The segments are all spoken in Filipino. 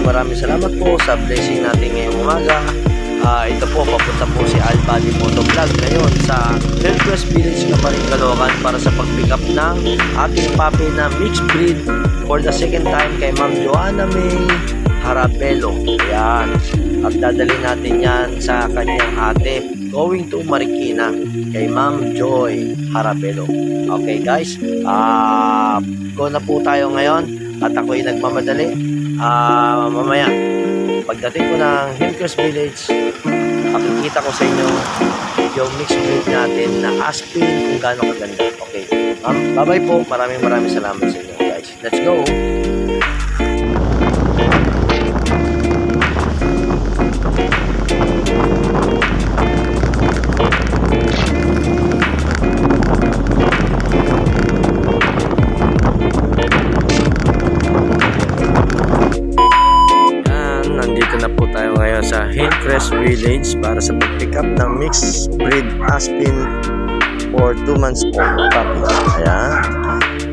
maraming salamat po sa blessing natin ngayong umaga. Ito po, papunta po si Albadi Motovlog ngayon sa Hillcrest Village, Camarin, Caloocan para sa pag-pick up ng ating puppy na mixed breed for the second time kay Ma'am Joanna May Harapelo. Ayan. At dadalhin natin yan sa kanyang ate going to Marikina kay Ma'am Joy Harapelo. Okay guys, go na po tayo ngayon at ako'y nagmamadali. Mamaya pagdating ko ng Hillcrest Village, makikita ko sa inyo yung mixed breed natin na Aspin kung gaano kaganda. Okay, bye bye po. Maraming salamat sa inyo guys. Let's go. Sa Hillcrest Village para sa pag-pick up ng mixed breed Aspin for 2 months old puppy. Ayan.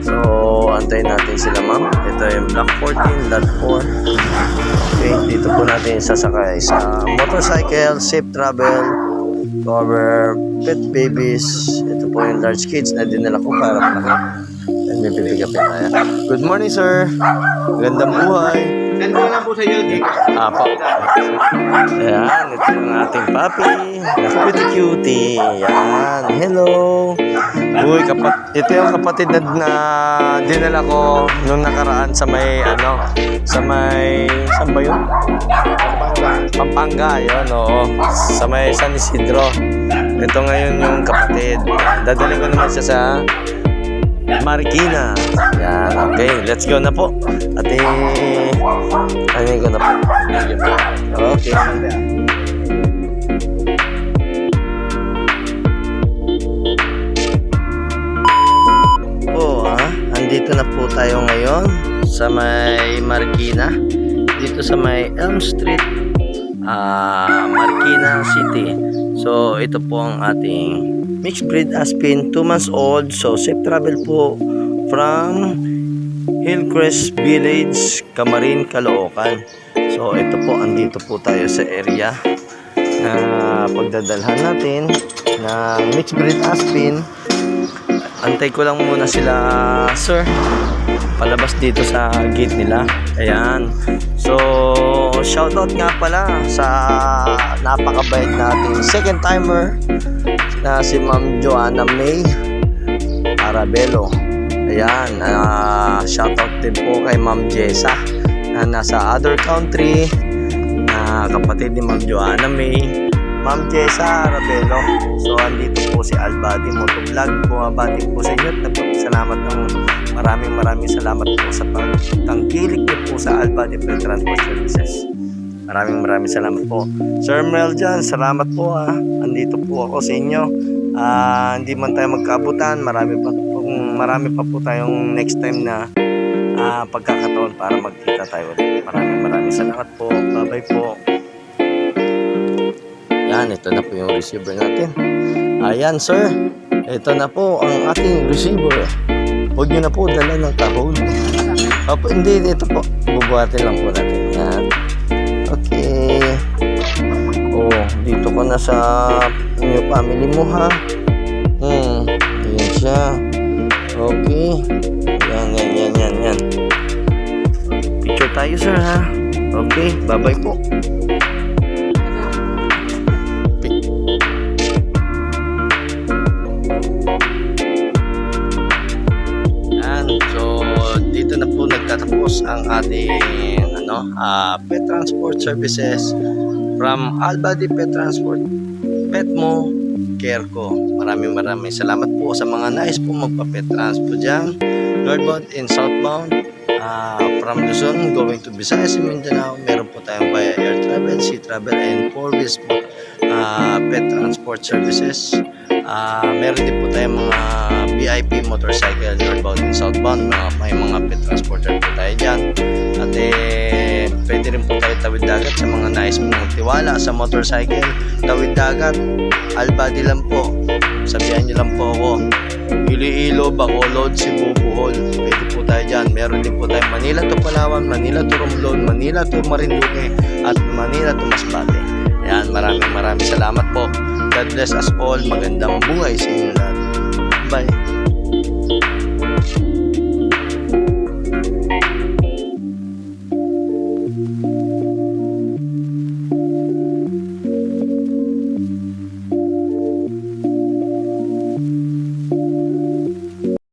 So, antayin natin sila ma'am. Ito yung Black 14, Lot 4. Okay, dito po natin sasakay sa motorcycle, safe travel, cover, pet babies. Ito po yung large kids na dinala ko para malaki. And may bibigyan tayo. Good morning sir. Gandang buhay. Send ko lang po sa iyo. Apo. Ayan, ito yung ating puppy. Cutie. Ayan, hello. Uy, ito yung kapatid na dinala ko nung nakaraan sa may, saan ba yun? Pampanga, yun, oo. Sa may San Isidro. Ito ngayon yung kapatid. Dadalhin ko naman siya sa Marikina. Yan, okay. Let's go na po. At ano ko na po. Okay. Andito na po tayo ngayon sa may Marikina. Dito sa may Elm Street, Marikina City. So, ito po ang ating mixed breed Aspin, 2 months old. So safe travel po from Hillcrest Village, Camarin, Caloocan. So ito po, andito po tayo sa area na pagdadalhan natin ng mixed breed Aspin. Antay ko lang muna sila sir palabas dito sa gate nila. Ayan. So shoutout nga pala sa napakabait natin second timer na si Ma'am Joanna May Harapelo. Ayan, shoutout din po kay Ma'am Jessa na nasa other country, na kapatid ni Ma'am Joanna May, Ma'am Jessa Harapelo. So andito po si Albadi Motovlog. Bumabati po sa inyo at nagpapasalamat ng maraming salamat po sa pagtangkilik niyo po sa Albadi Pet Transport Services. Maraming salamat po. Sir Mel dyan, salamat po andito po ako sa inyo. Hindi man tayo magkaabutan, marami pa po tayong next time na pagkakataon para magkita tayo ulit. Maraming salamat po. Bye bye po. Yan, ito na po yung receiver natin. Ayan sir, ito na po ang ating receiver. Huwag nyo na po dala ng kahon. Hindi, ito po, bubuhatin lang po natin. Yan. Okay. Dito ko na sa yung family mo ha. Yan siya. Okay. Yan. Picture tayo sir ha. Okay, bye bye po. Yan. So dito na po nagtatapos ang ating pet transport services from Albadi Pet Transport, Petmo, Careco. Maraming salamat po sa mga nais po magpa-pet transport dyan, northbound and southbound, from Luzon going to Visayas and Mindanao. Meron po tayong via air travel, sea travel, and 4-wheels pet transport services. Meron din po tayong mga VIP motorcycle northbound and southbound. May mga pet transporter po tayo dyan. At pwede rin po tayo tawid dagat sa mga nais mong tiwala sa motorcycle. Tawid dagat, Albadi lang po. Sabihan nyo lang po ako. Iloilo, Bacolod, Cebu, Bohol. Pwede po tayo dyan. Meron din po tayo Manila to Palawan, Manila to Romblon, Manila to Marinduque, at Manila to Masbate. Ayan, maraming salamat po. God bless us all. Magandang buhay sa inyo lahat. Bye.